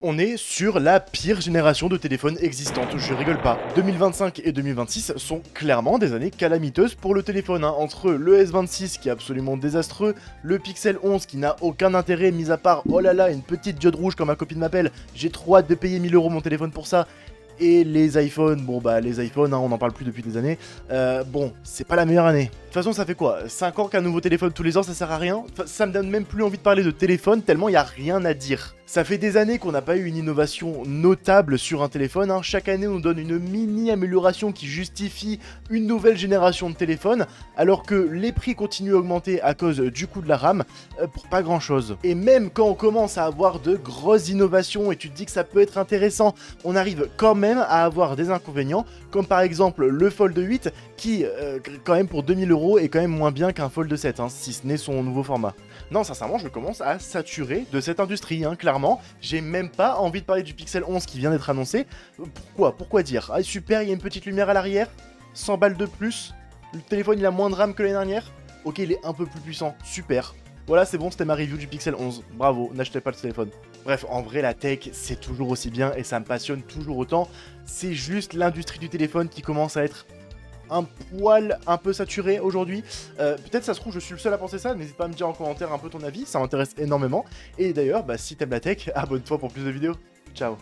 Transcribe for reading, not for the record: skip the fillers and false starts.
On est sur la pire génération de téléphones existante, je rigole pas. 2025 et 2026 sont clairement des années calamiteuses pour le téléphone, hein. Entre le S26 qui est absolument désastreux, le Pixel 11 qui n'a aucun intérêt, mis à part, oh là là, une petite diode rouge comme ma copine m'appelle, j'ai trop hâte de payer 1000 € mon téléphone pour ça, et les iPhones, bon bah les iPhones, hein, on n'en parle plus depuis des années, bon, c'est pas la meilleure année. De toute façon, ça fait quoi, 5 ans qu'un nouveau téléphone tous les ans, ça sert à rien? Enfin, ça me donne même plus envie de parler de téléphone, tellement il y a rien à dire. Ça fait des années qu'on n'a pas eu une innovation notable sur un téléphone, hein. Chaque année on nous donne une mini amélioration qui justifie une nouvelle génération de téléphone, alors que les prix continuent à augmenter à cause du coût de la RAM, pour pas grand chose. Et même quand on commence à avoir de grosses innovations et tu te dis que ça peut être intéressant, on arrive quand même à avoir des inconvénients, comme par exemple le Fold 8, qui quand même pour 2000 € est quand même moins bien qu'un Fold 7, hein, si ce n'est son nouveau format. Non, sincèrement, je commence à saturer de cette industrie, hein, clairement. J'ai même pas envie de parler du Pixel 11 qui vient d'être annoncé. Pourquoi dire? Ah super, il y a une petite lumière à l'arrière, 100 balles de plus, le téléphone il a moins de RAM que l'année dernière. Ok, il est un peu plus puissant, super. Voilà, c'est bon, c'était ma review du Pixel 11. Bravo, n'achetez pas le téléphone. Bref, en vrai, la tech, c'est toujours aussi bien et ça me passionne toujours autant. C'est juste l'industrie du téléphone qui commence à être un poil un peu saturé aujourd'hui. Peut-être ça se trouve je suis le seul à penser ça, n'hésite pas à me dire en commentaire un peu ton avis, ça m'intéresse énormément. Et d'ailleurs, bah, si t'aimes la tech, abonne-toi pour plus de vidéos. Ciao.